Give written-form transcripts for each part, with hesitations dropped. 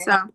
So,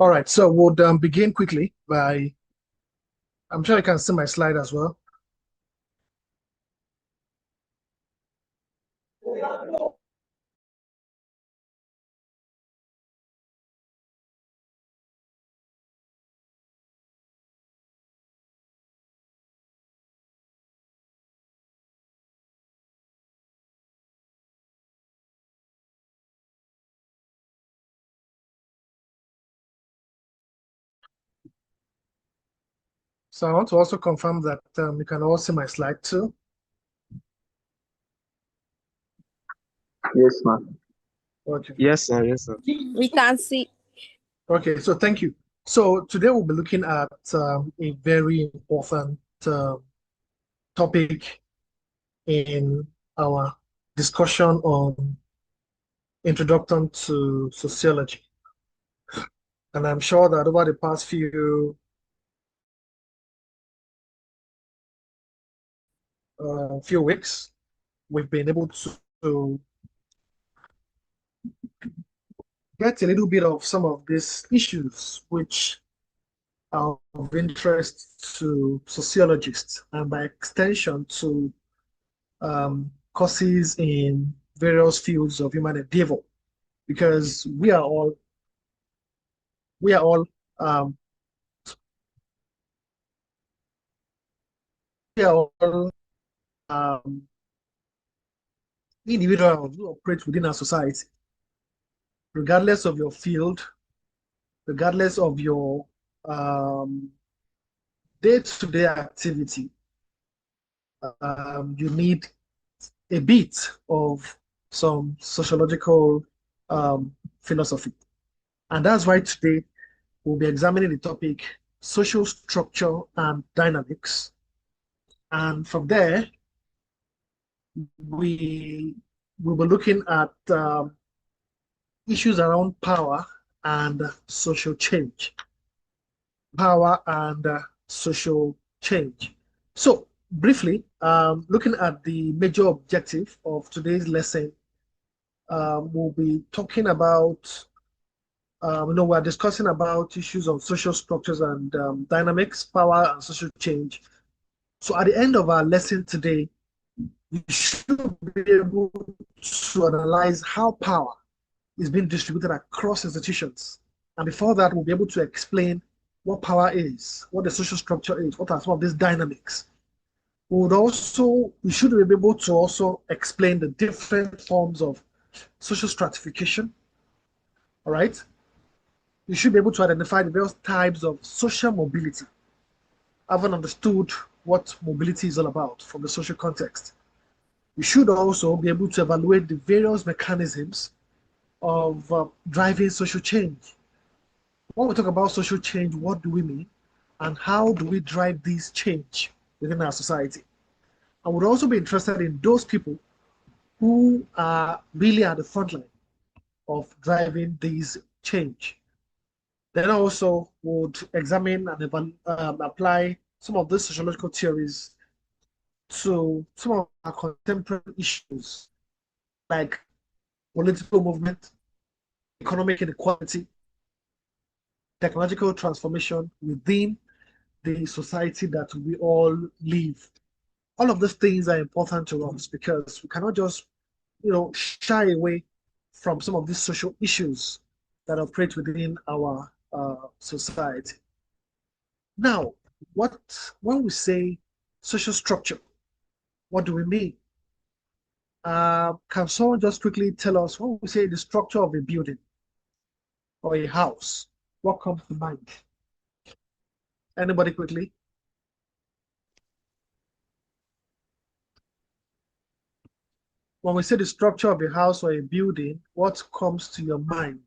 All right, so we'll begin quickly by, I'm sure you can see my slide as well. So I want to also confirm that you can all see my slide too. Yes, ma'am. Okay. Yes, sir. Yes, sir. we can see. Okay, so thank you. So today we'll be looking at a very important topic in our discussion on introduction to sociology. And I'm sure that over the past few weeks, we've been able to get a little bit of some of these issues which are of interest to sociologists and by extension to courses in various fields of human endeavor, because we are all um, we are all individuals who operate within our society, regardless of your field, regardless of your um, day-to-day activity. You need a bit of some sociological philosophy. And that's why today we'll be examining the topic social structure and dynamics. And from there, we will be looking at issues around power and social change. Power and social change. So, briefly, looking at the major objective of today's lesson, we'll be talking about, we're discussing about issues of social structures and dynamics, power and social change. So, at the end of our lesson today, we should be able to analyze how power is being distributed across institutions. And before that, we'll be able to explain what power is, what the social structure is, what are some of these dynamics. We should be able to also explain the different forms of social stratification. All right. You should be able to identify the various types of social mobility, having understood what mobility is all about from the social context. We should also be able to evaluate the various mechanisms of driving social change. When we talk about social change, what do we mean? And how do we drive this change within our society? I would also be interested in those people who are really at the front line of driving this change. Then also would examine and apply some of these sociological theories to some of our contemporary issues like political movement, economic inequality, technological transformation within the society that we all live. All of these things are important to us because we cannot just, shy away from some of these social issues that operate within our society. Now, what when we say social structure, what do we mean? Can someone just quickly tell us when we say the structure of a building or a house, what comes to mind? Anybody quickly? When we say the structure of a house or a building, what comes to your mind?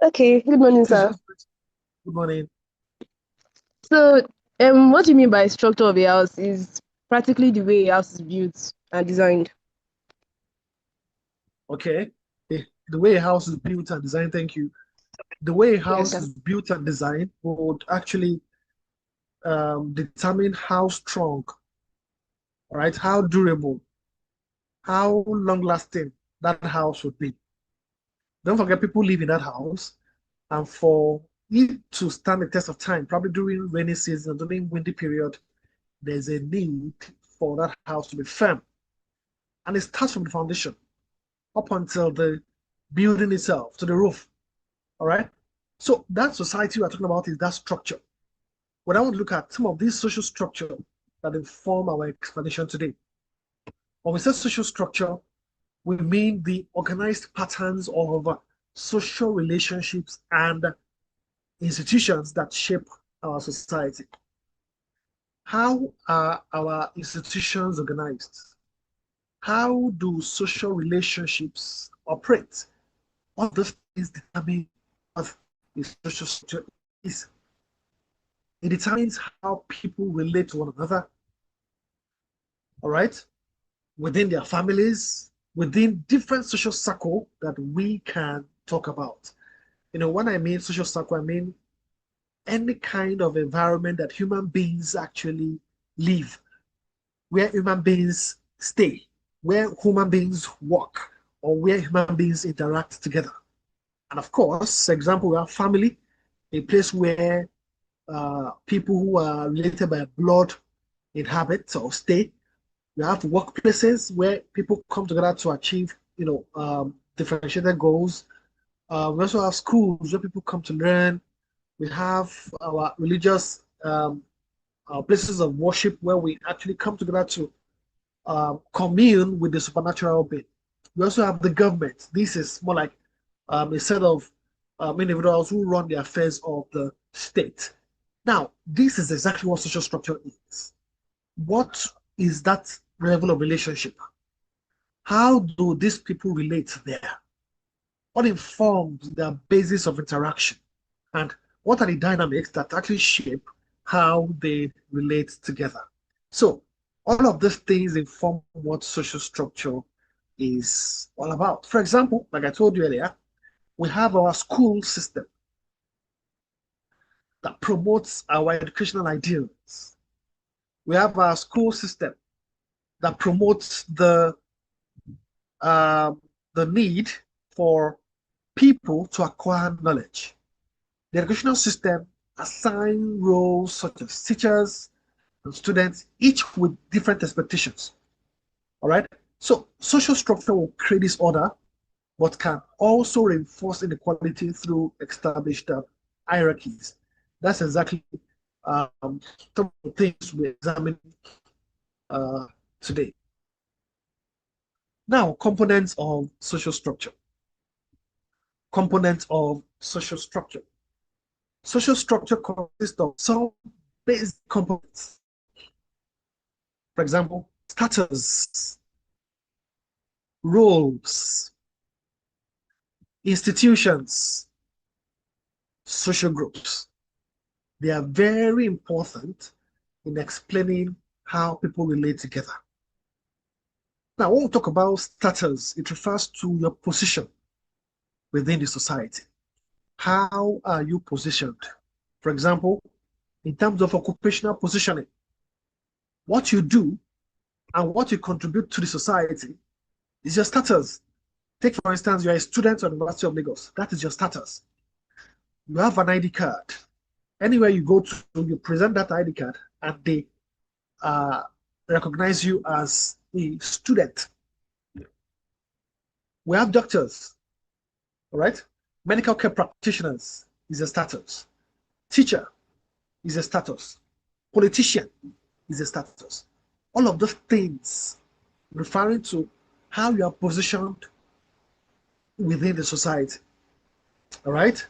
Okay, good morning, Please sir. just good morning. So, what do you mean by structure of a house is practically the way a house is built and designed. Okay. The way a house is built and designed, thank you. The way a Yes, house sir. is built and designed would actually determine how strong, right? How durable, how long lasting that house would be. Don't forget, people live in that house, and for it to stand the test of time, probably during rainy season, during windy period, there's a need for that house to be firm. And it starts from the foundation up until the building itself, to the roof. All right. So that society we're talking about is that structure. When I want to look at some of these social structure that inform our explanation today. When we say social structure, we mean the organized patterns of social relationships and institutions that shape our society. How are our institutions organized? How do social relationships operate? All those things determine what the social structure is. It determines how people relate to one another, all right, within their families, within different social circle that we can talk about. When I mean social circle, I mean any kind of environment that human beings actually live, where human beings stay, where human beings work, or where human beings interact together. And of course, example, we have family, a place where people who are related by blood inhabit or stay. We have workplaces where people come together to achieve, differentiated goals. We also have schools where people come to learn. We have our religious places of worship where we actually come together to commune with the supernatural being. We also have the government. This is more like a set of individuals who run the affairs of the state. Now, this is exactly what social structure is. What is that level of relationship? How do these people relate there? What informs the basis of interaction? And what are the dynamics that actually shape how they relate together? So, all of these things inform what social structure is all about. For example, like I told you earlier, we have our school system that promotes our educational ideals. We have our school system that promotes uh, the need for people to acquire knowledge. The educational system assign roles such as teachers and students, each with different expectations. All right. So social structure will create this order, but can also reinforce inequality through established hierarchies. That's exactly some of the things we examine uh, today. Now, components of social structure. Components of social structure. Social structure consists of some basic components. For example, status, roles, institutions, social groups. They are very important in explaining how people relate together. Now, when we talk about status, it refers to your position within the society. how are you positioned? For example, in terms of occupational positioning, what you do and what you contribute to the society is your status. Take, for instance, you're a student at the University of Lagos. That is your status. You have an ID card. Anywhere you go to, you present that ID card and they recognize you as a student. We have doctors, all right? Medical care practitioners is a status. Teacher is a status. Politician is a status. All of those things referring to how you are positioned within the society. All right.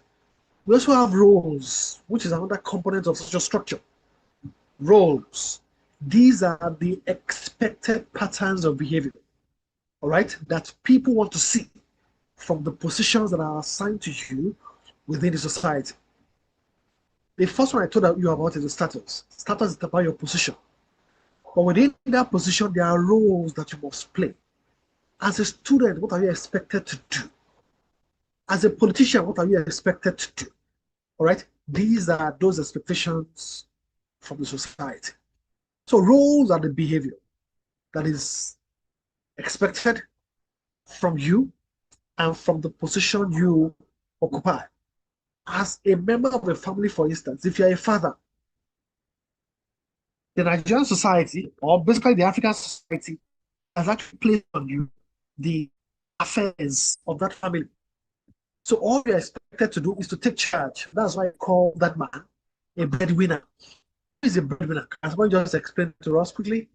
We also have roles, which is another component of social structure. Roles. These are the expected patterns of behavior, all right, that people want to see from the positions that are assigned to you within the society. The first one I told you about is the status. Status is about your position. But within that position, there are roles that you must play. As a student, what are you expected to do? As a politician, what are you expected to do? All right? These are those expectations from the society. So roles are the behavior that is expected from you and from the position you occupy. As a member of a family, for instance, if you're a father, the Nigerian society, or basically the African society, has actually placed on you the affairs of that family. So all you're expected to do is to take charge. That's why I call that man a breadwinner. Who is a breadwinner? Can someone just explain to us quickly?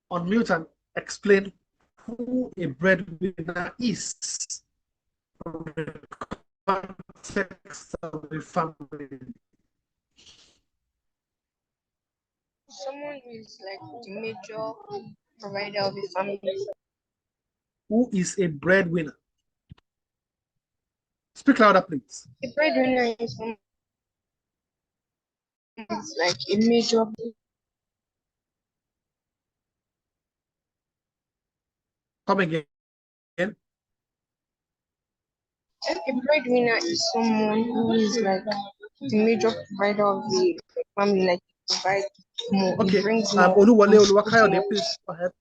Unmute and explain who a breadwinner is from the context of the family. Someone who is like the major provider of a family. Who is a breadwinner? Speak louder, please. A breadwinner is someone who is like a major. Come again. A breadwinner is someone who is like the major provider of the family, like provide more. Okay. It brings more. Oluwale Oluwakayode, please go ahead.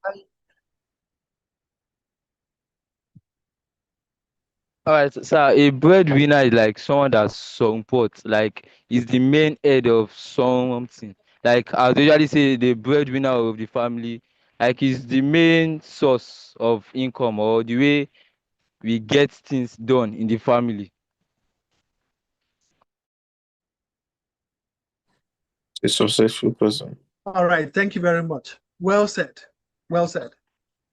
All right, so a breadwinner is like someone that support, like is the main head of something. Like I usually say, the breadwinner of the family, like is the main source of income or the way we get things done in the family. A successful person. All right, thank you very much. Well said. Well said.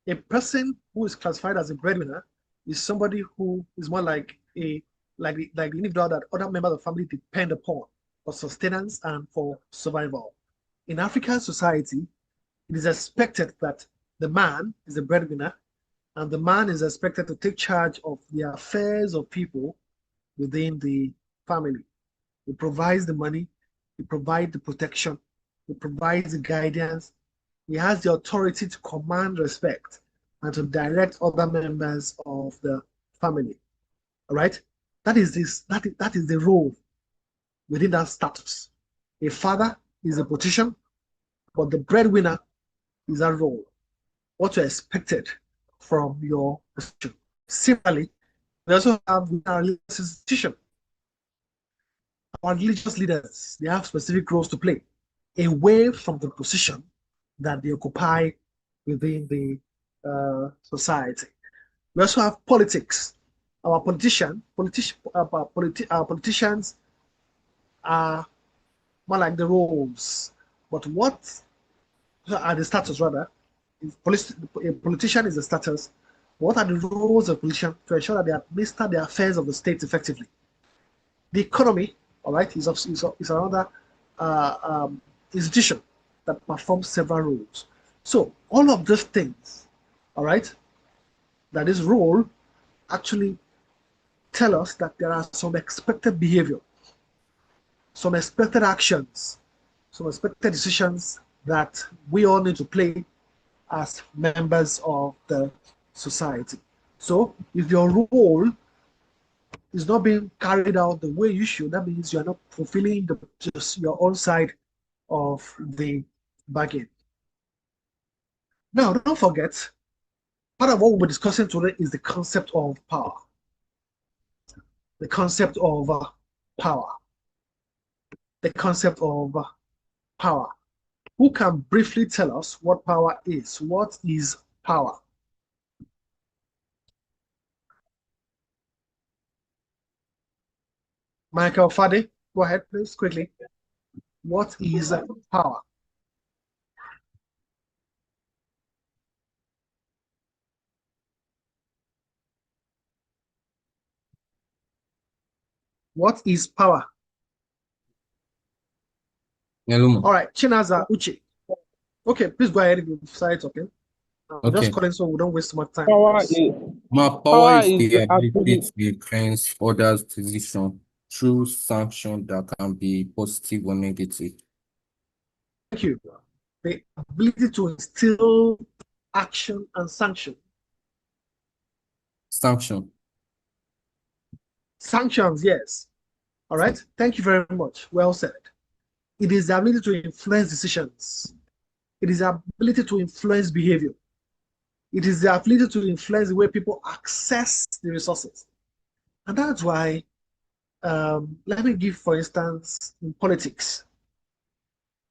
A person who is classified as a breadwinner is somebody who is more like the individual that other members of the family depend upon for sustenance and for survival. In African society, it is expected that the man is the breadwinner and the man is expected to take charge of the affairs of people within the family. He provides the money, he provides the protection, he provides the guidance, he has the authority to command respect and to direct other members of the family. All right? That is the role within that status. A father is a position, but the breadwinner is a role. What you expected from your position. Similarly, we also have our religious institution. Our religious leaders, they have specific roles to play away from the position that they occupy within the society. We also have politics. Our politicians are more like the roles, but what are the status rather? A politician is a status. What are the roles of a politician to ensure that they administer the affairs of the state effectively? The economy, all right, is another institution that performs several roles. So all of these things, all right, that is role actually tell us that there are some expected behavior, some expected actions, some expected decisions that we all need to play as members of the society. So if your role is not being carried out the way you should, that means you are not fulfilling just your own side of the bargain. Now, don't forget, part of what we'll be discussing today is the concept of power. The concept of power. The concept of power. Who can briefly tell us what power is? What is power? Michael Fade, go ahead, please, quickly. What is power? What is power? Hello. All right, Chinaza Uche. Okay, please go ahead if you started talking. I'm just Okay. calling so we don't waste much time. Power is Power is the the ability ability. to influence others' decision through sanction that can be positive or negative. Thank you. The ability to instill action and sanction. Sanction. Sanctions, yes. All right, thank you very much. Well said. It is the ability to influence decisions. It is the ability to influence behavior. It is the ability to influence the way people access the resources. And that's why, let me give, for instance, in politics.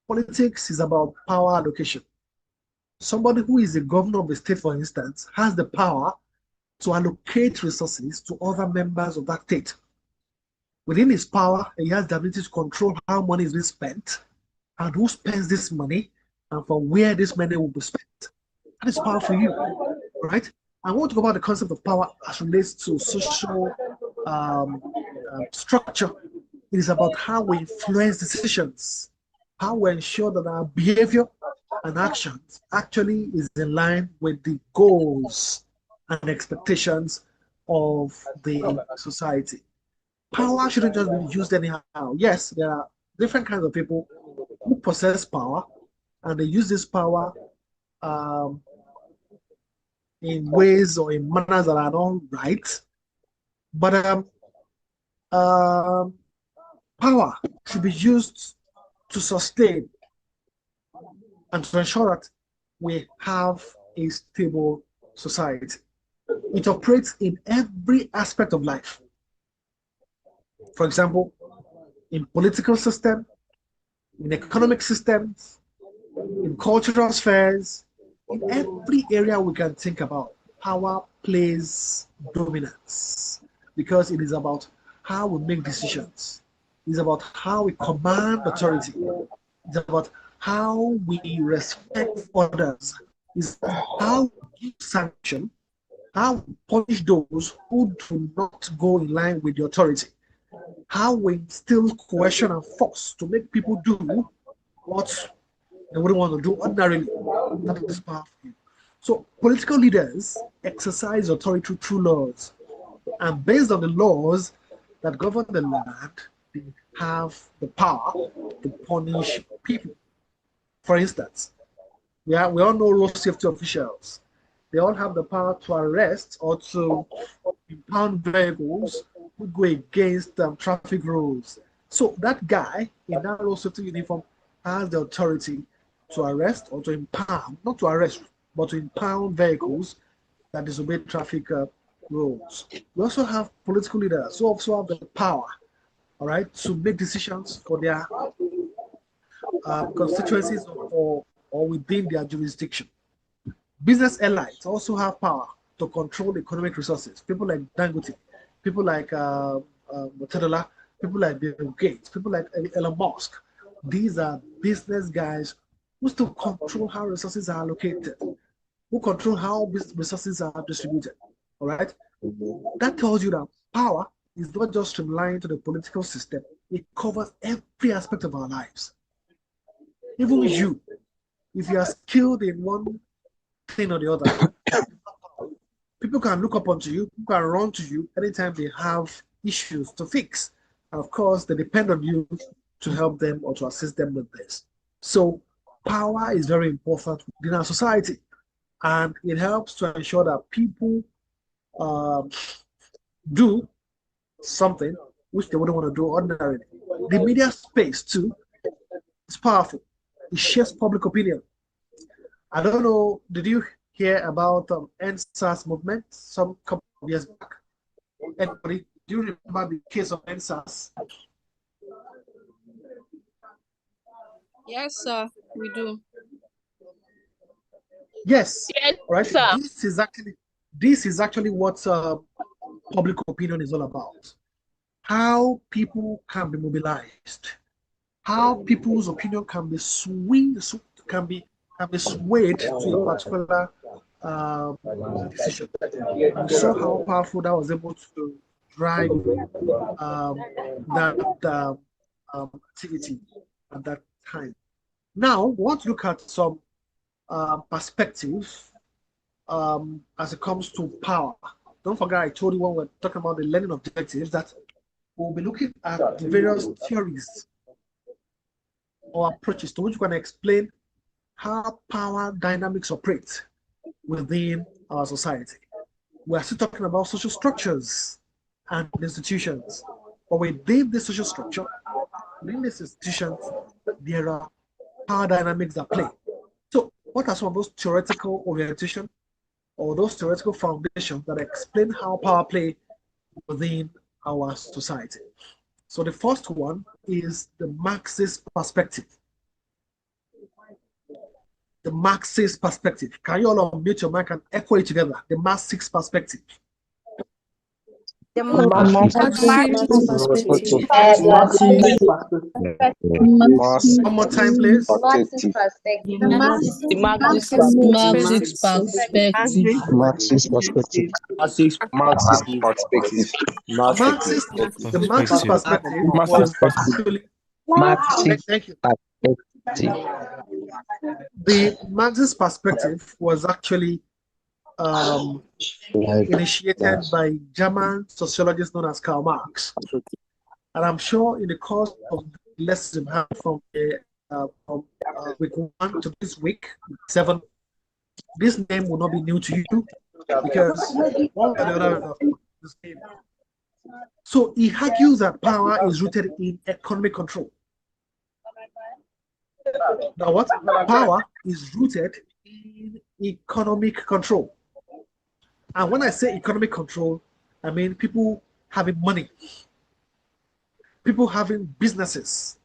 Politics is about power allocation. Somebody who is the governor of the state, for instance, has the power to allocate resources to other members of that state. Within his power, he has the ability to control how money is being spent and who spends this money and from where this money will be spent. That is power for you, right? I want to go about the concept of power as relates to social structure. It is about how we influence decisions, how we ensure that our behavior and actions actually is in line with the goals and expectations of the society. Power shouldn't just be used anyhow. Yes, there are different kinds of people who possess power and they use this power um, in ways or in manners that are not right. But power should be used to sustain and to ensure that we have a stable society. It operates in every aspect of life. For example, in political system, in economic systems, in cultural spheres, in every area we can think about, power plays dominance because it is about how we make decisions. It's about how we command authority. It's about how we respect others. It's how we give sanction, how we punish those who do not go in line with the authority, how we instill coercion and force to make people do what they wouldn't want to do ordinarily. That is powerful. So political leaders exercise authority through laws, and based on the laws that govern the land, they have the power to punish people. For instance, we all know road safety officials. They all have the power to arrest or to impound vehicles who go against traffic rules. So that guy in that road safety uniform has the authority to arrest or to impound, not to arrest, but to impound vehicles that disobey traffic rules. We also have political leaders who also have the power, all right, to make decisions for their constituencies or within their jurisdiction. Business elites also have power to control economic resources. People like Dangote, people like Motorola, people like Bill Gates, people like Elon Musk. These are business guys who still control how resources are allocated, who control how resources are distributed. All right? That tells you that power is not just streamlined to the political system, it covers every aspect of our lives. Even you, if you are skilled in one thing or the other, people can look up onto you, people can run to you anytime they have issues to fix. And of course, they depend on you to help them or to assist them with this. So power is very important within our society, and it helps to ensure that people do something which they wouldn't want to do ordinarily. The media space too is powerful. It shapes public opinion. I don't know, did you hear about NSAS movement some couple of years back? Anybody, do you remember the case of NSAS? Yes, sir, we do. Yes, Yes, right. sir. This is actually what public opinion is all about. How people can be mobilized, how people's opinion can be swayed to a particular decision. We saw how powerful that was able to drive that activity at that time. Now, we want to look at some perspective as it comes to power. Don't forget, I told you when we're talking about the learning objectives that we'll be looking at the various theories or approaches to which we can explain how power dynamics operate within our society. We're still talking about social structures and institutions, but within the social structure, within these institutions, there are power dynamics that play. So, what are some of those theoretical orientation or those theoretical foundations that explain how power play within our society? So the first one is the Marxist perspective. The Marxist perspective. Can you all unmute your mic and echo it together? The Marxist perspective. The One more time, please. Marxist perspective. The Marxist perspective. Marxist perspective. Marxist perspective. Marxist, the Marxist perspective was actually, thank you. The Marxist perspective was actually initiated by German sociologist known as Karl Marx. And I'm sure in the course of the lesson we have from week 1 to this week 7, this name will not be new to you because one or the other this name. So he argues that power is rooted in economic control. Now, what? Power is rooted in economic control. And when I say economic control, I mean people having money, people having businesses,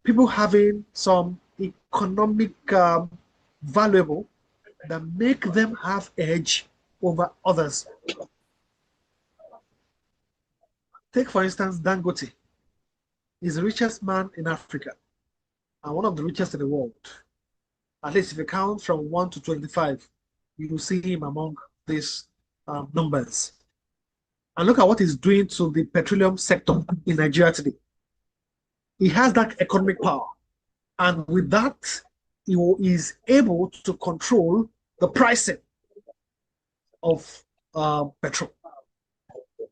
people having some economic valuable that make them have edge over others. Take, for instance, Dangote. He's the richest man in Africa and one of the richest in the world. At least if you count from 1 to 25, you will see him among these numbers. And look at what he's doing to the petroleum sector in Nigeria today. He has that economic power. And with that, he is able to control the pricing of petrol.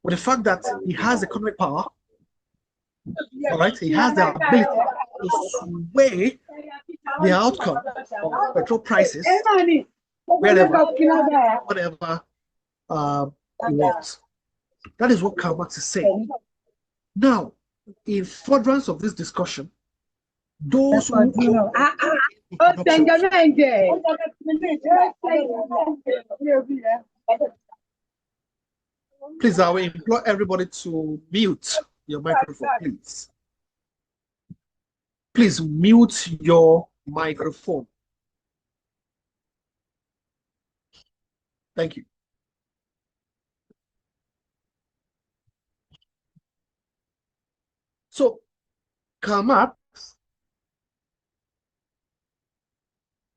With the fact that he has economic power, all right, he has the ability to sway the outcome of petrol prices wherever, whatever he wants. That is what Karl Marx is saying. Now, in furtherance of this discussion, those who please, I will implore everybody to mute your microphone, please. Please mute your microphone. Thank you. So, Karl Marx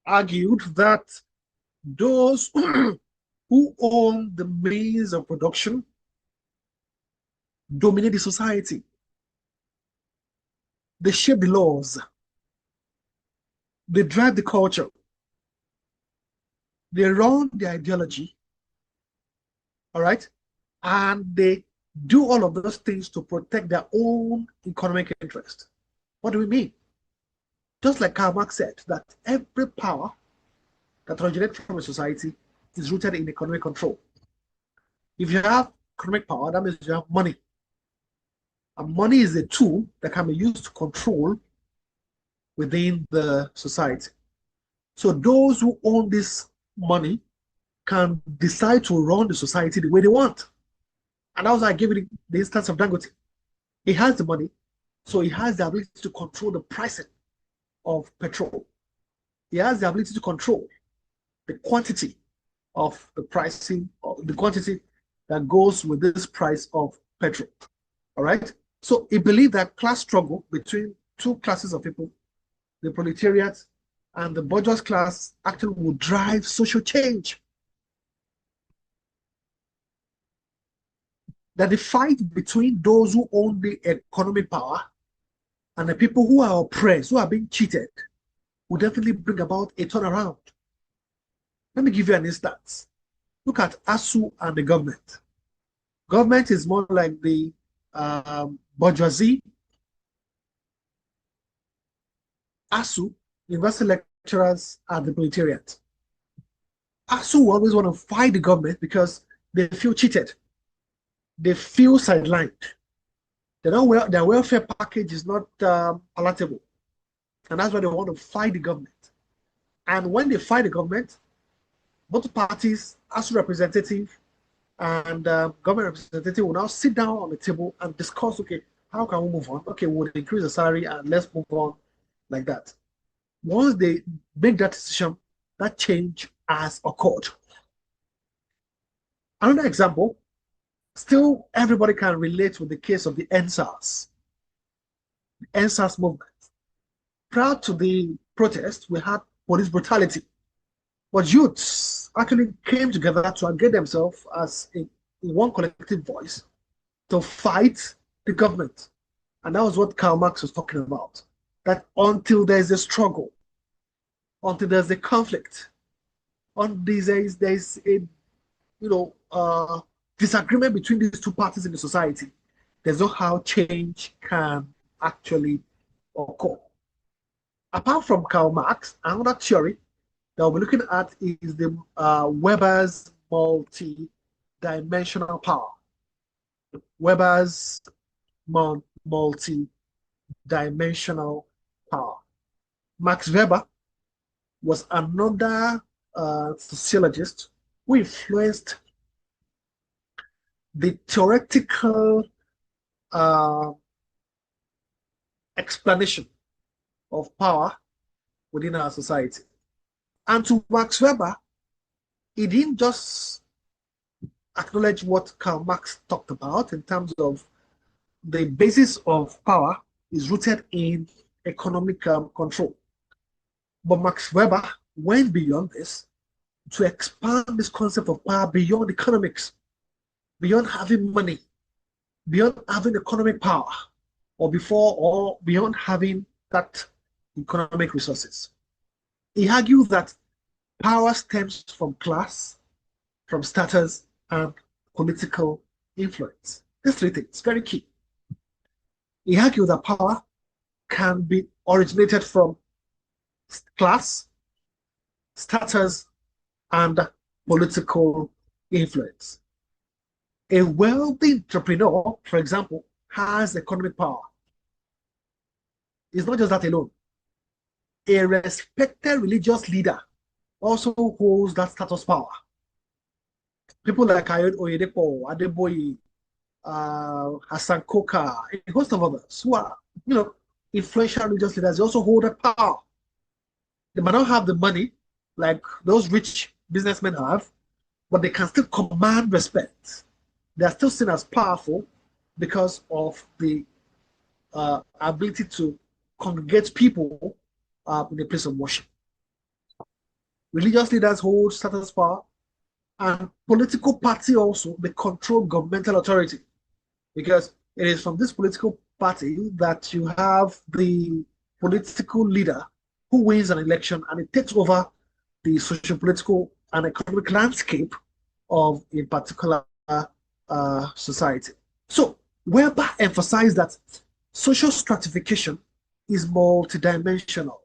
argued that those who own the means of production dominate the society. They shape the laws. They drive the culture. They run the ideology. All right? And they do all of those things to protect their own economic interest. What do we mean? Just like Karl Marx said, that every power that originates from a society is rooted in economic control. If you have economic power, that means you have money. And money is a tool that can be used to control within the society. So those who own this money can decide to run the society the way they want. And that's why I gave you the instance of Dangote. He has the money, so he has the ability to control the pricing of petrol. He has the ability to control the quantity of the pricing, of the quantity that goes with this price of petrol. All right. So he believed that class struggle between two classes of people, the proletariat and the bourgeois class, actually would drive social change. That the fight between those who own the economic power and the people who are oppressed, who are being cheated, will definitely bring about a turnaround. Let me give you an instance. Look at ASU and the government. Government is more like the bourgeoisie. ASU, university lecturers, are the proletariat. ASU always want to fight the government because they feel cheated. They feel sidelined. Their welfare package is not palatable. And that's why they want to fight the government. And when they fight the government, both parties, ASU representative and government representative, will now sit down on the table and discuss, okay, how can we move on? Okay, we'll increase the salary and let's move on like that. Once they make that decision, that change has occurred. Another example, still everybody can relate with the case of the NSAS movement. Prior to the protest, we had police brutality. But youths actually came together to engage themselves as in one collective voice to fight the government. And that was what Karl Marx was talking about. That until there's a struggle, until there's a conflict, until there's a disagreement between these two parties in the society, there's no how change can actually occur. Apart from Karl Marx, another theory that we're looking at is the Weber's multi-dimensional power. Weber's multi-dimensional power. Max Weber was another sociologist who influenced the theoretical explanation of power within our society. And to Max Weber, he didn't just acknowledge what Karl Marx talked about in terms of the basis of power is rooted in economic control. But Max Weber went beyond this to expand this concept of power beyond economics, beyond having money, beyond having economic power, or beyond having that economic resources. He argued that power stems from class, from status, and political influence. These three things, very key. He argued that power can be originated from class, status, and political influence. A wealthy entrepreneur, for example, has economic power. It's not just that alone. A respected religious leader also holds that status power. People like Oyedepo, Adeboye, Hassan Koka, a host of others who are, influential religious leaders, they also hold that power. They might not have the money like those rich businessmen have, but they can still command respect. They are still seen as powerful because of the ability to congregate people in a place of worship. Religious leaders hold status power, and political party also, they control governmental authority, because it is from this political party that you have the political leader who wins an election and it takes over the socio-political and economic landscape of a particular society. So Weber emphasized that social stratification is multidimensional,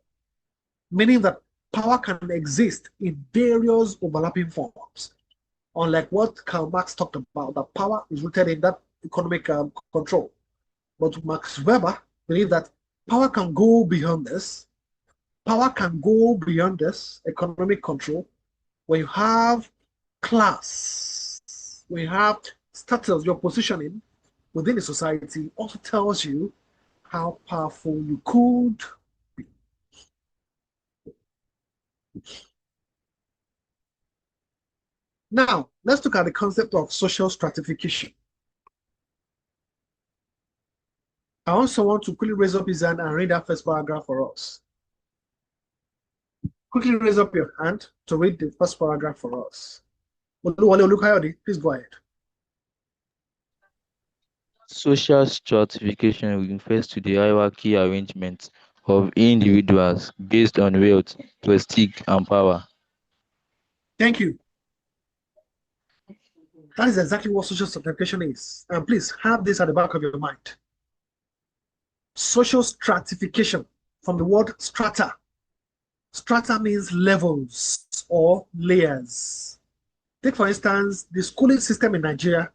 meaning that power can exist in various overlapping forms. Unlike what Karl Marx talked about, that power is rooted in that economic control. But Max Weber believed that power can go beyond this. Power can go beyond this economic control when you have class, when you have status, your positioning within the society also tells you how powerful you could be. Now, let's look at the concept of social stratification. I want someone to quickly raise up his hand and read that first paragraph for us. Quickly raise up your hand to read the first paragraph for us. Please go ahead. Social stratification refers to the hierarchy arrangement of individuals based on wealth, prestige, and power. Thank you. That is exactly what social stratification is. And please have this at the back of your mind. Social stratification, from the word strata. Strata means levels or layers. Take, for instance, the schooling system in Nigeria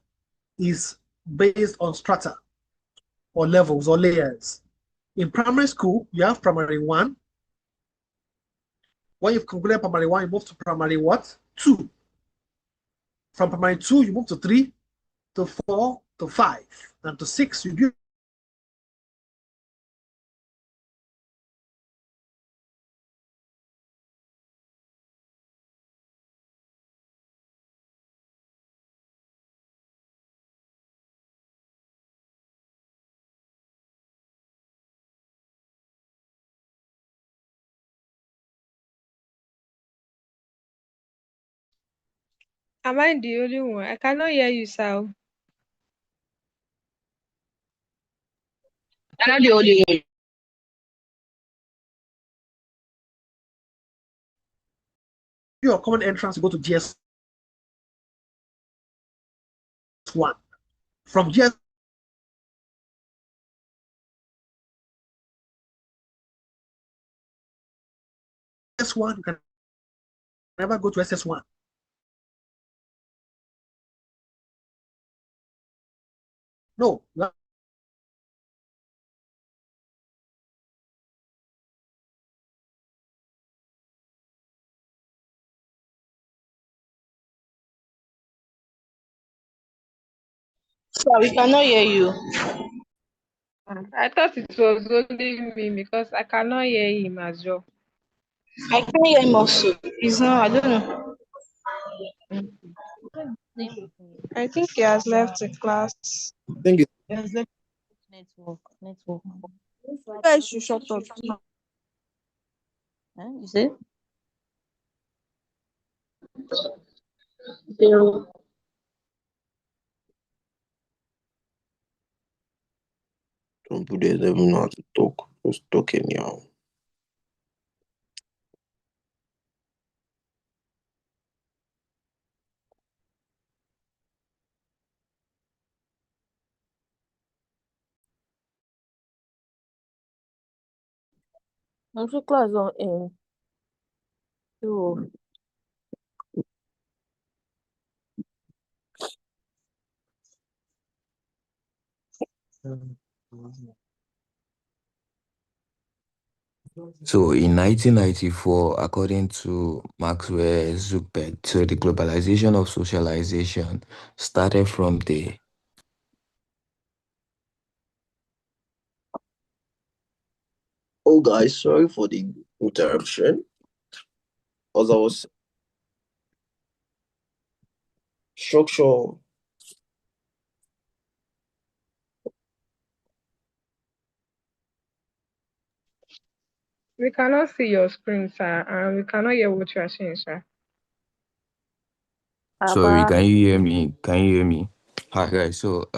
is based on strata or levels or layers. In primary school, you have primary 1. When you've concluded primary 1, you move to primary what? 2. From primary 2, you move to 3, to 4, to 5, and to 6. You do Am I the only one? I cannot hear you, Sal. I'm not the only one. your common entrance, you go to GS1. From GS1, you can never go to SS1. No, So we cannot hear you. I thought it was only me because I cannot hear him as well. I can hear him also. He's not. I don't know. I think he has left the class. I think it's Yes, network. You guys should shut up. You say? some people they don't know how to talk. Just talk anyhow. I'm sure class on in. So So in 1994, according to Maxwell Zuckerberg, so the globalization of socialization started from there. Oh, guys, sorry for the interruption. As I was structure. We cannot see your screen, sir, and we cannot hear what you are saying, sir. Sorry, Baba. can you hear me? Can you hear me? Hi guys. So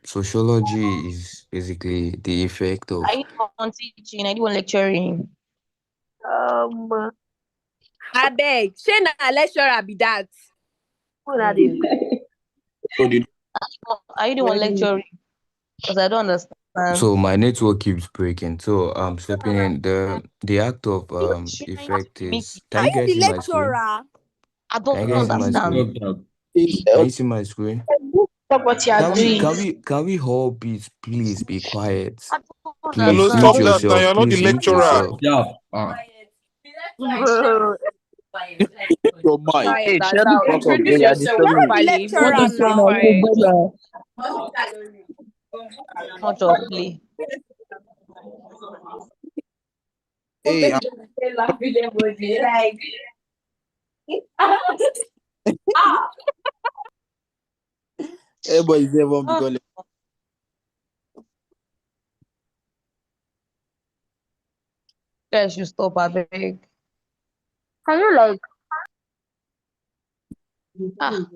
sociology is basically the effect of I want teaching, I want lecturing. Abeg, shey na lecturer be that? Who na dey So the Are you the one lecturing? Because I don't understand. so my network keeps breaking. So I'm stepping in. The act of effect is, can Are you you guys the see my screen? lecturer? I Can you don't guys see my understand. screen? is Can you see my screen? Stop what you are Can we doing. can we can we all please be quiet? I don't Hello, Please understand. mute stop that now. yourself. You're not the Please mute lecturer. yourself. Yeah. Bro, Your mind. Quiet, Hey, shut the Azal. fuck up, bro. Introduce You're yourself disturbing me. properly. The If you Want want to to lecturer say keep now, now. quiet. brother. Much of play. Hey, everybody's there won't Ah, because guys, you stop, I beg. can you like Ah,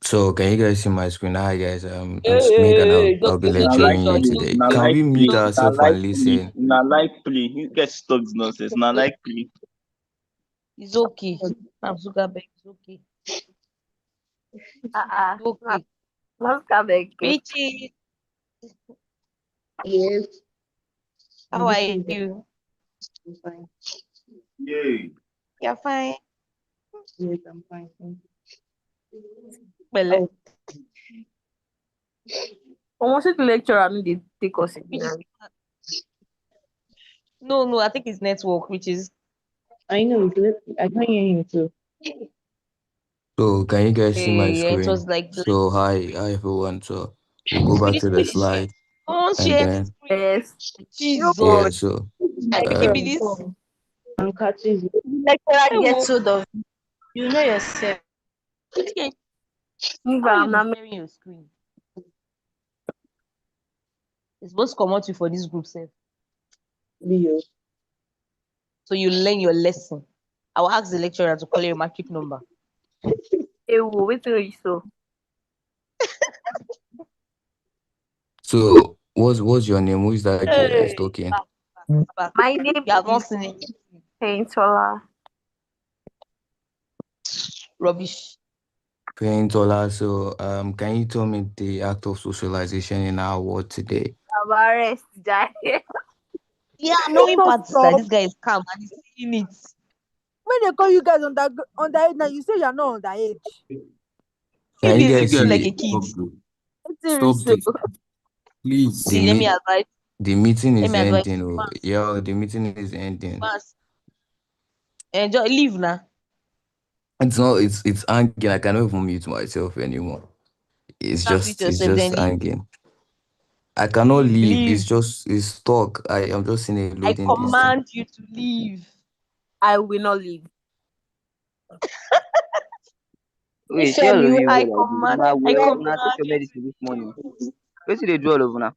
So can you guys see my screen? Hi guys. I'm hey, Smith and hey, I'll, hey, I'll just be take it Now easy like lecturing you on play. you. today. Now Can like we play. mute Now ourselves like and play. listen? Now like play. You guys stop this nonsense. Now like play. It's okay. I'm Zuckerberg. It's okay. uh-uh. It's okay. Not coming. Bitchy, Yes. how are you? Yay. You're fine. Yes, I'm fine. Well, Almost the lecturer no dey take us which is again. no, I think it's network, which is I know. I can't hear him too. So can you guys see my yeah, it was screen? like So hi everyone. So we'll go back to the please share. slide Don't and share then screen. Yes. You yeah, Jesus. so I think it be um this. I'm catching you. The lecturer Hey, gets wo, hold of you. You know yourself. okay, Move how am you na be sharing your screen? It's supposed to come out you for this group self. video. So you learn your lesson. I will ask the lecturer to call your matric number. Ewo, wetin you so? so what's your name? Who is that girl that is Hey, talking? back. My name You have not is seen it. Paintola. Rubbish. Paintola. So can you tell me the act of socialization in our world today? Arrest Jai. Yeah, knowing So part is that stop. this guy is calm and he's seeing it. When they call you guys underage, now you say you're not underage. Can If you he's guys looking see like a the kid, Wetin Stop reach so? this, please. the see, let me meet advise. the meeting Let is me advise ending? you. Oh yeah, the meeting is ending. Fast. Enjoy, leave now. It's not. It's hanging. I cannot even mute myself anymore. You can't mute It's yourself, then just leave. hanging. I cannot leave. Leave. It's stuck. I am just in a I loading this thing. command you to leave. I will not leave. Wait, see all of you I here like this. command. Now, I well, command now take your you medicine to this leave. morning. Wait till they do all of now.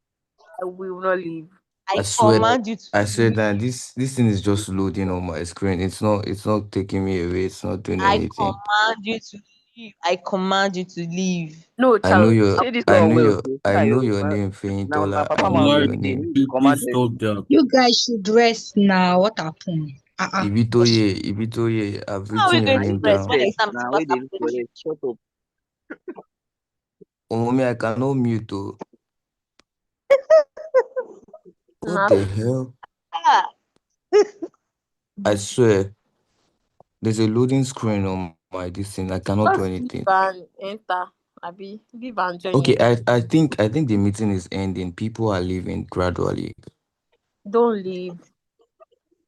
I will not leave. I I swear. command you to I swear leave. that this thing is just loading on my screen. It's not taking me away. It's not doing I anything. command you to leave. I command you to leave. No, I know child. your Say this one well, so I now know you your name, now my Faintola. I papa know man your will Omar, say name. you command please stop person. that. You guys should rest now. What happened? Ibitoye, I've How are we written your going Now to you name dey rest when down. the stress. exam is Now fast wait they for approaching? it. Shut up. Oh mommy, I cannot mute oh. What Nah. the hell? Ah, I swear, there's a loading screen on my this thing. I cannot do Just leave anything. and enter. Abi, leave and join Okay, in. I think the meeting is ending. People are leaving gradually. Don't leave.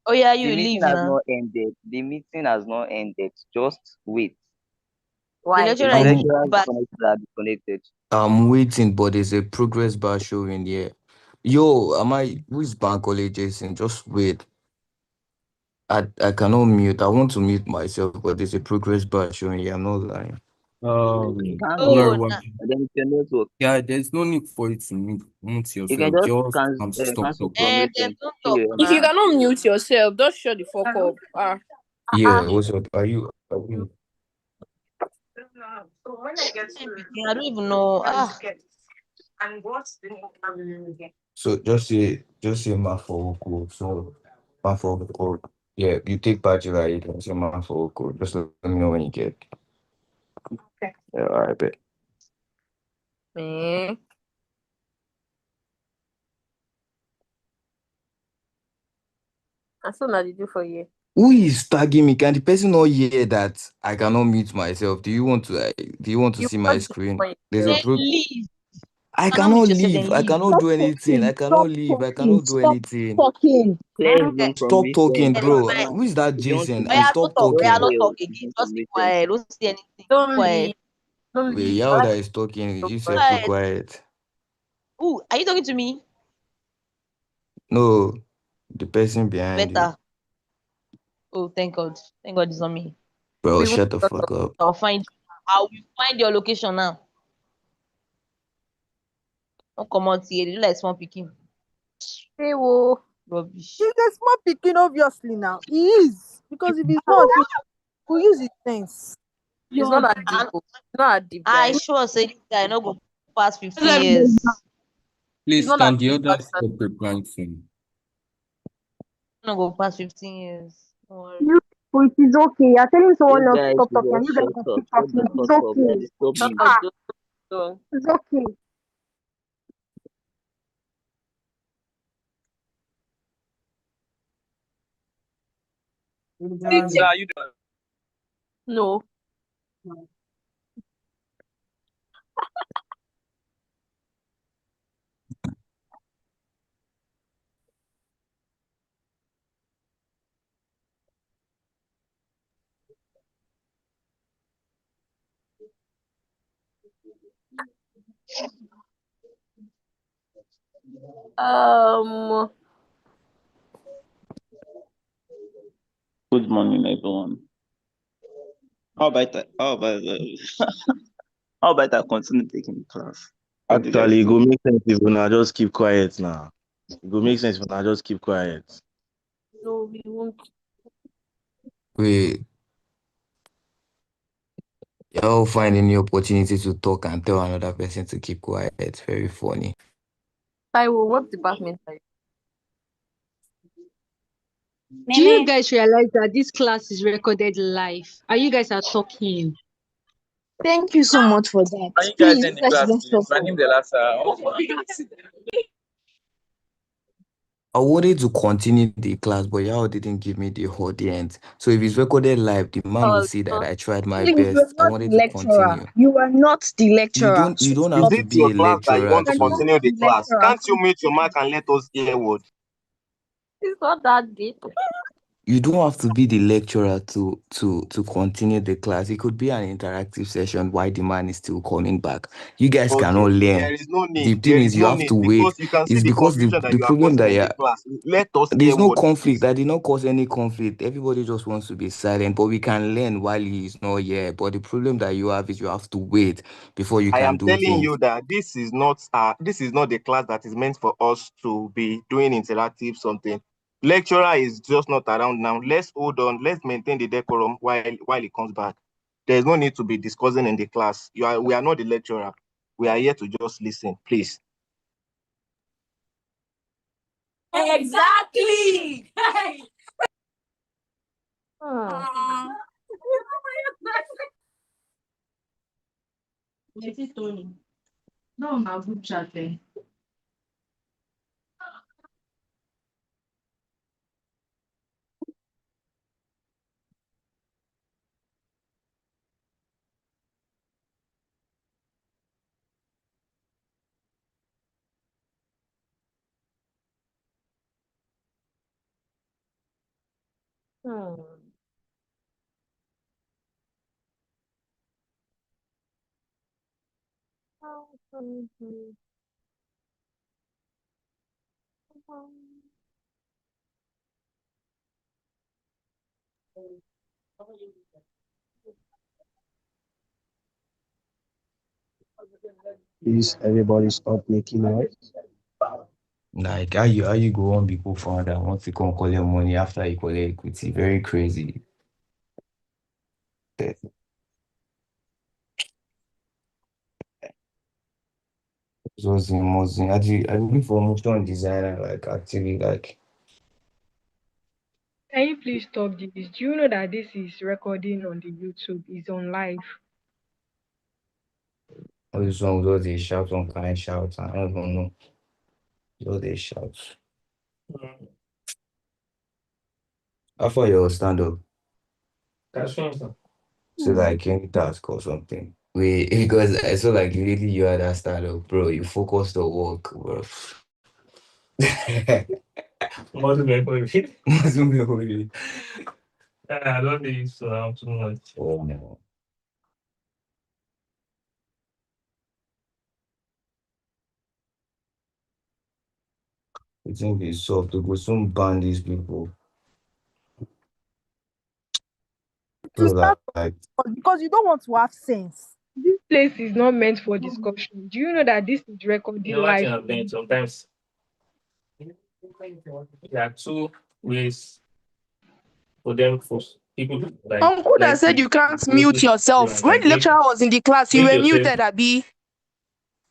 oh yeah, The you meeting leave has now. not ended. The meeting has not ended. Just wait. The Why? lecturer The is Um, lecturers back. connected are disconnected. I'm waiting, but there's a progress bar showing here. Yo, who is Bankole Jason? Just wait. I cannot mute. I want to mute myself, but there's a progress bar showing here. I'm not lying. You Um, can't mute. Oh, Honorable, nah. And then it's your network. yeah, there's no need for you to mute You can yourself. just Just stop cancel talking. from And it then and don't kill talk your If you now. cannot mute yourself, just shut the fuck up. Ah. Yeah, what's up? Are you Time picking, I don't even know. Ah, so just say my for cool. So my for cool. Yeah, you take Bachelor, you can say my for cool. Just let me know when you get. Yeah, all right, bet. Eh. And so now they do for you. Who is tagging me? Can the person not hear that I cannot mute myself? Do you want to You see my want to screen? point There's a then pro. leave. I Cannot meet cannot yourself, leave. then I leave. cannot Stop do anything. talking. I cannot leave. I cannot do Stop anything. talking. Clear Eh, zone from Stop talking, recess. eh, bro. Now, Who is that if you want to Jason? Oh And be yeah, no stop talk. Oh yeah, talking. no clear, talk if again. you want Just from keep recess. quiet. Don't say anything. Keep Don't quiet. leave. Don't Wait, leave. yeah, I like that is talking. to You keep said too quiet. quiet. Ooh, are you talking to me? No, the person behind you. Better. Oh, thank God. Thank God it's not me. Bro, We won't shut the talk. fuck up. I'll find you. I will find your location now. Don't come out here. You look like small picking. Hey, whoa. Rubbish. He's a small picking, obviously now. He is. Because if he's not, who use his sense? It's not that deep. Oh. It's not that deep, I guys. sure say this guy no go past 15 years. It's Please, not can that the deep. others stop replying? No go past 15 years. Don't worry. You, but it is okay. You're telling someone You else to guys stop should talking, and just you guys shut will up. keep Shut talking. the It's fuck up. That okay. is stop Shut me. up, Ah, Joe. it's okay. Sir, you no. Um, Good morning, everyone. How about I continue taking the class? What do you guys Actually, it go think? make sense if una just keep quiet now. It go make sense if una just keep quiet. no, we won't. Wait, y'all find any opportunity to talk and tell another person to keep quiet. It's very funny. Taiwo, what department are you? Do you guys realize that this class is recorded live? And you guys are talking? Thank you so much for that. Are you guys Please, in you the guys class, don't stop. please? My name is Elasa. I wanted to continue the class, but y'all didn't give me the audience. So if it's recorded live, the man will see that I tried my Please, you are best. I not wanted the to lecturer. continue. You are not the You lecturer. don't So you don't Is have stop. to it be your a class that you lecturer want You to are not to. continue the the class? lecturer. Can't you mute your mic and let us hear what? It's not that deep. You don't have to be the lecturer to continue the class. It could be an interactive session while the man is still coming back. You guys Okay, cannot learn. there is no need. The There thing is is you no have need to wait. because you can see It's the because the, confusion that the you are problem causing that in you the class. Let us hear there's no what, conflict. please. That did not cause any conflict. Everybody just wants to be silent, but we can learn while he is not here. But the problem that you have is you have to wait before you I can am do telling things. you that this is not the class that is meant for us to be doing interactive something. Lecturer is just not around now. Let's hold on. Let's maintain the decorum while he comes back. There's no need to be discussing in the class. We are not the lecturer. We are here to just listen, please. Exactly. Hey. Is it Tony? No, my group chat there. Please, everybody stop making noise. Like how you go on be co-founder and want to come collect money after you collect equity. Very crazy. So I looking for motion designer, like actually like Can you please stop this? Do you know that this is recording on the YouTube? It's on live. all this one with all they shout on kind shout. I don't even know. All they shout. After your stand up, That's fine. so like any task or something. We because I saw like really you had that stand up, bro. You focused on work, bro. What do I call it? Muslim memory. I don't think so. I'm too much. Oh no. I think it's soft to go soon ban these people. To So start like because you don't want to have sense. This place is not meant for discussion. Do you know that this is recording You know what you live? have done sometimes? There are two ways for them for people to Uncle that like said to you can't go mute through yourself. and When like the lecturer was in the class, you make were yourself muted, Abby.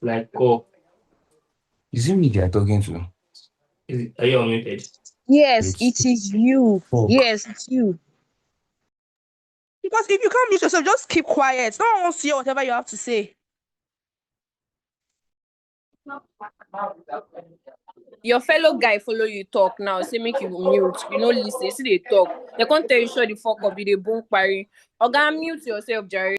like call. is it me they are talking to? Are you unmuted? Yes, It's it is you. fuck. Yes, it's you. Because if you can't mute yourself, just keep quiet. No one wants to hear whatever you have to say. Your fellow guy follow you talk now, say make you mute. You know, listen, see they talk. They can't tell you show the fuck up, you they boom party. Oga, mute yourself, Jerry.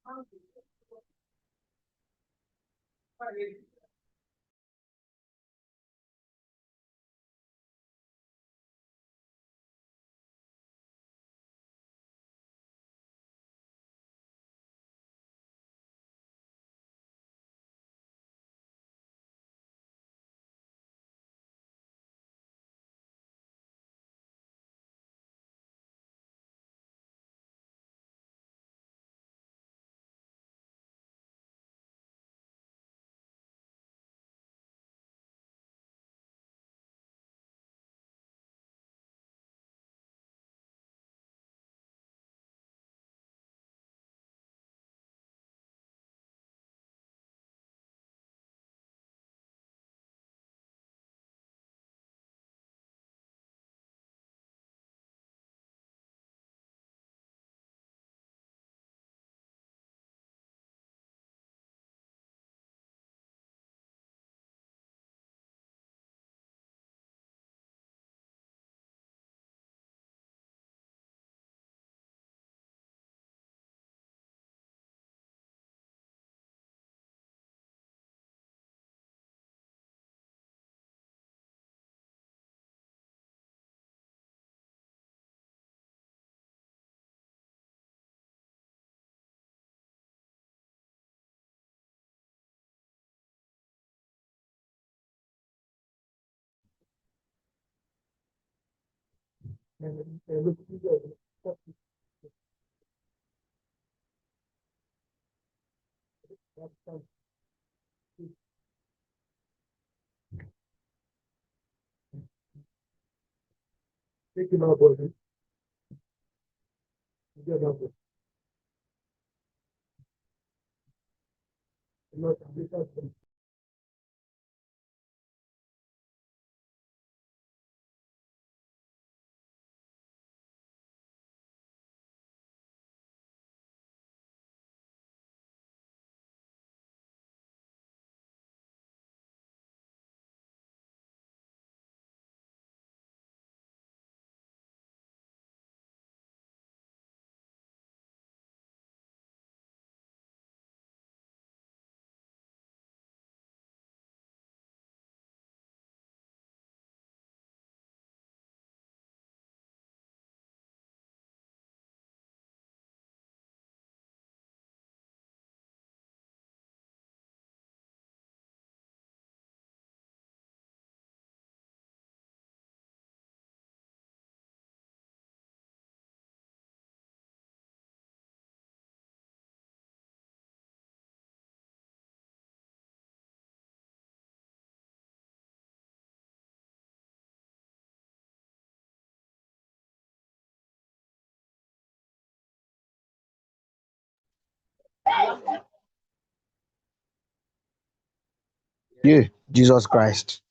Take him out, boy. Get out, boy. Yeah, Jesus Christ.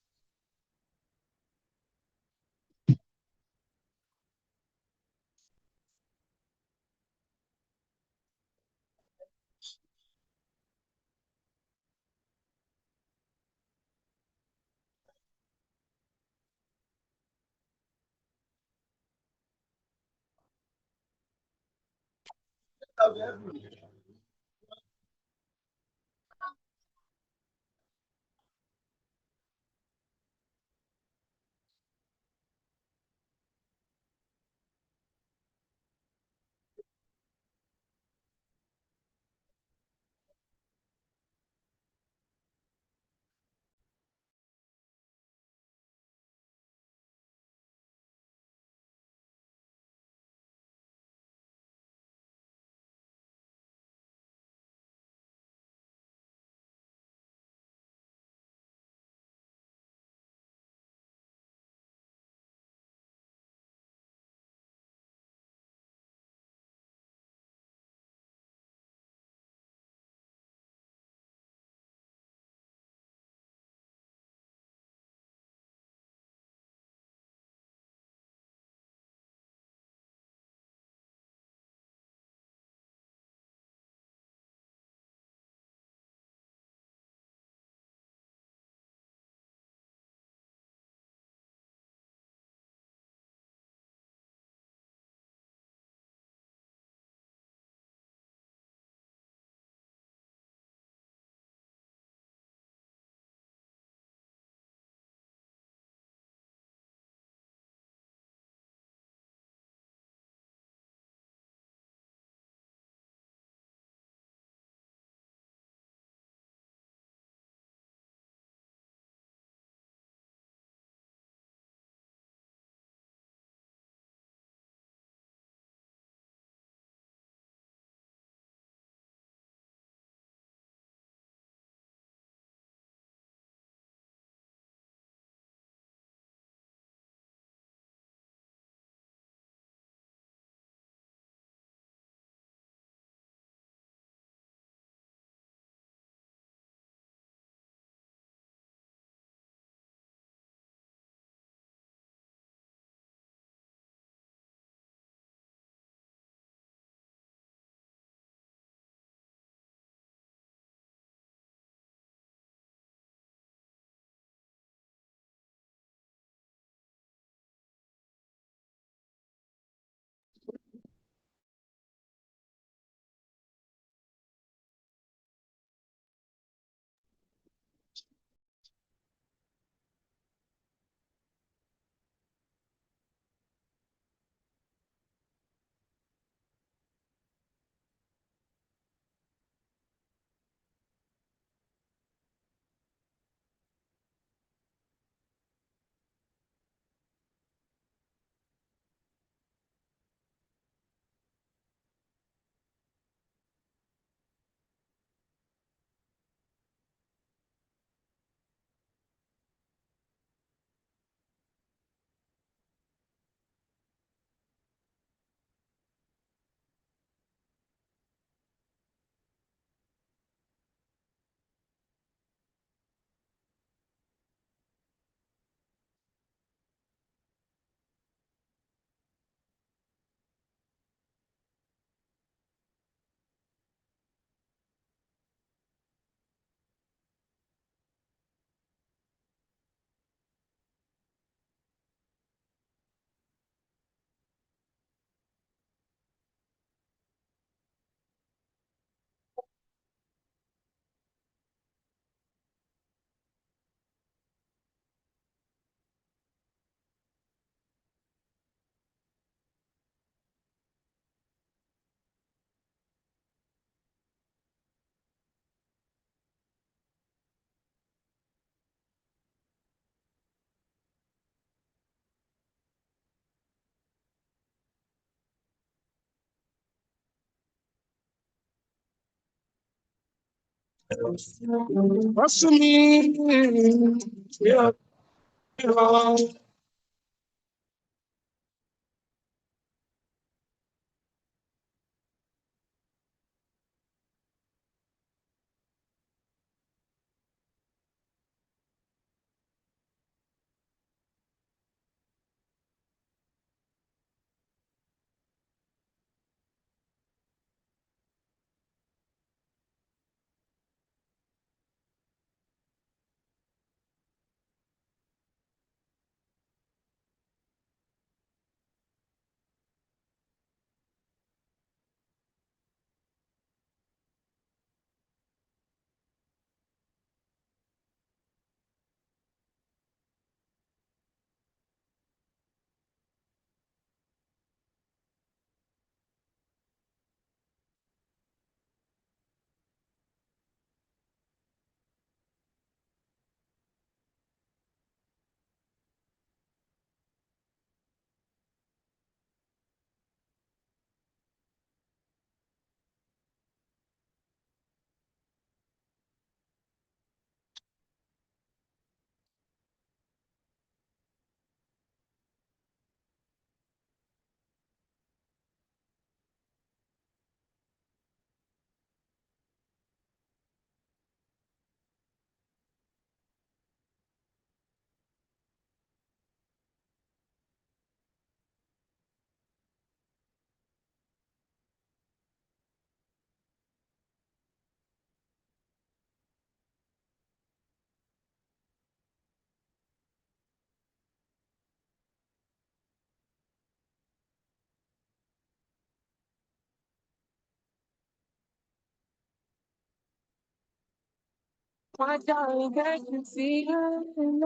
My darling, I can see her in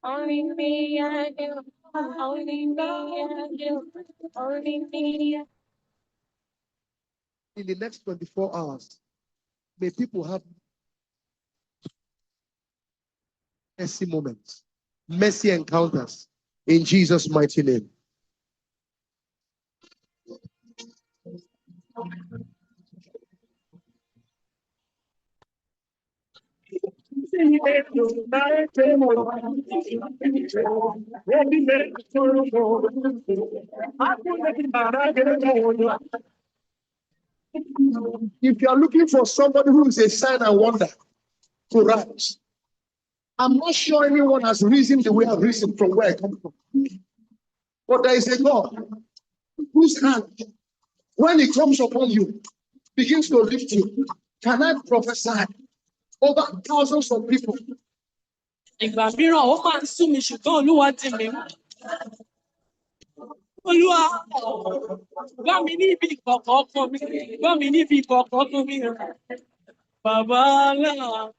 only me and you, only me and you, only me. In the next 24 hours, may people have mercy moments, mercy encounters in Jesus' mighty name. If you are looking for somebody who is a sign and wonder to rise, I'm not sure anyone has risen the way I've risen from where I come from. But there is a God whose hand, when it comes upon you, begins to lift you. Can I prophesy over thousands of people? Ìgbà mìíràn ó máa ń sún mi ṣùgbọ́n Olúwa dì mí. Olúwa bá mi níbi ìkọ̀kọ̀ kan mi, bá mi níbi ìkọ̀kọ̀ kan mi. Bàbá náà.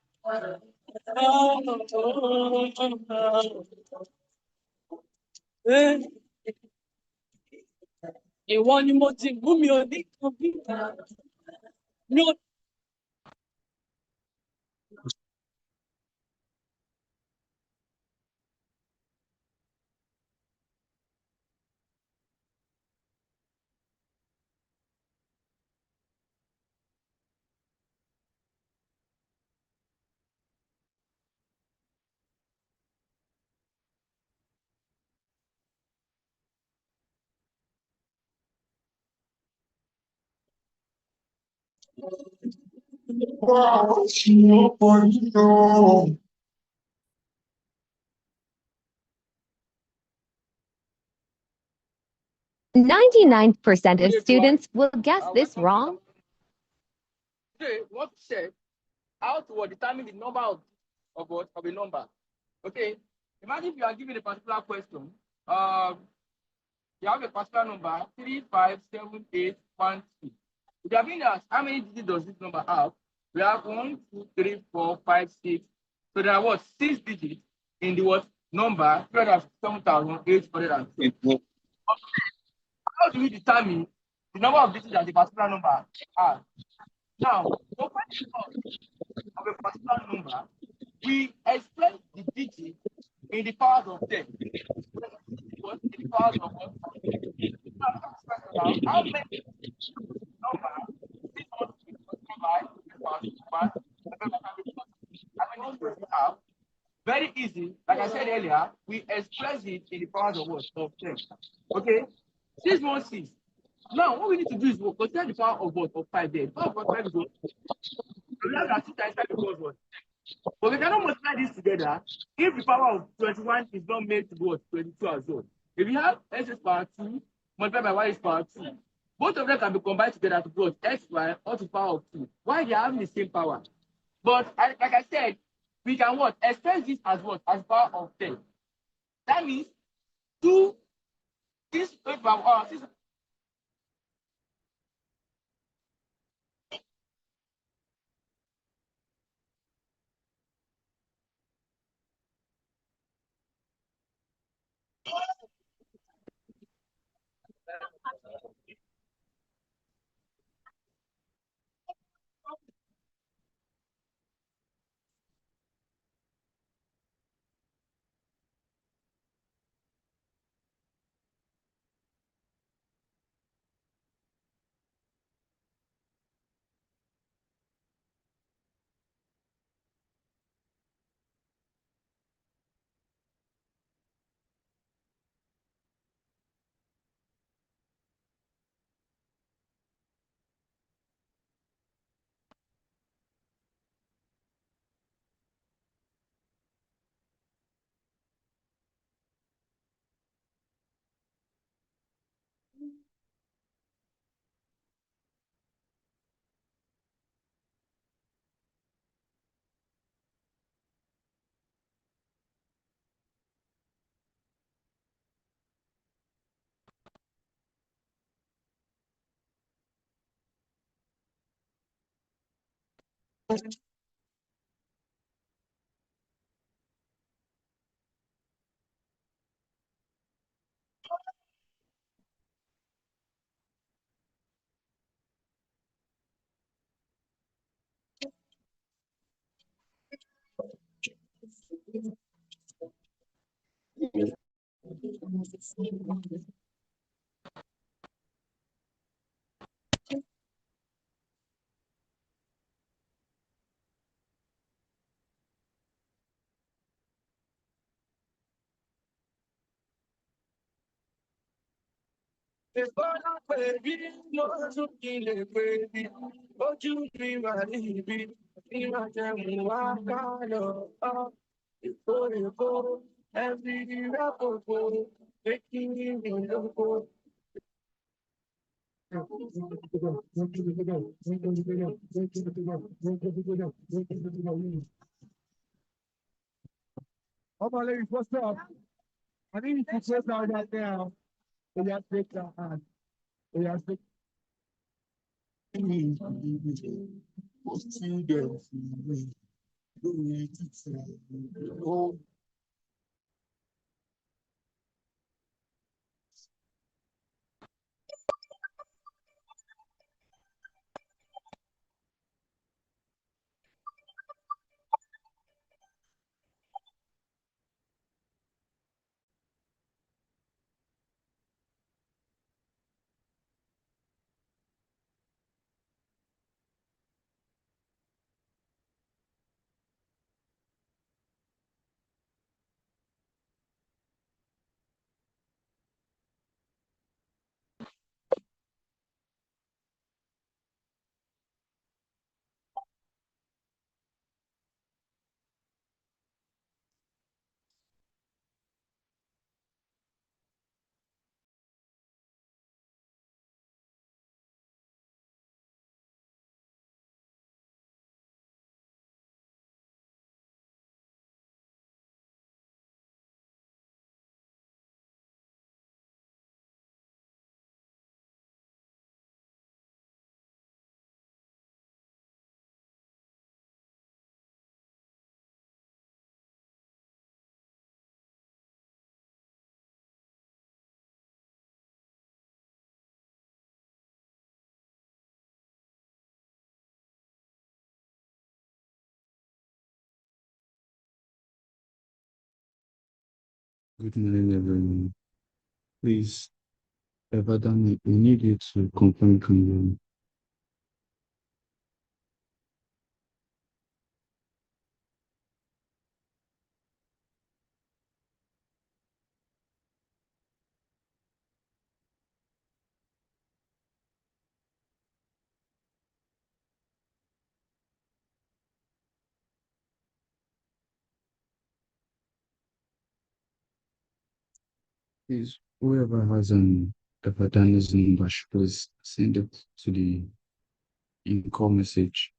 Ìwọ ni mo ti mú mi ò ní kan bí. Mi ò. Ninety-nine percent of students will guess this wrong. Today, we want to share how to determine the number of a number. Okay, imagine if you are given a particular question. You have a particular number 35781. If you are being asked how many digits does this number have, we have 1, 2, 3, 4, 5, 6. So there are what 6 digits in the what number 307,820. How do we determine the number of digits that the particular number has? Now, to find the number of a particular number, we express the digit in the powers of 10. In the powers of what? Now, how many number is multiplied by part, I mean, out. Very easy. Like I said earlier, we express it in the powers of what? Of 10. Okay? 616. Now, what we need to do is consider the power of what? Of 5 there. The power of 5 is what? We have that 2 times 5 equals what? But we cannot multiply this together if the power of 21 is not made to go to 22 as well. If you have x is power 2 multiplied by y is power 2, both of them can be combined together to go x y or to the power of 2. Why they are having the same power? But like I said, we can what? Express this as what? As power of 10. That means 2 this power 6. Come on, ladies, what's up? I need you to press down right now. So you have to take that hand. So you have to oh, Good morning, everyone. Please, Evadan, we need you to confirm can you. Please, whoever has an Everdani's number should please send it to the in-call message.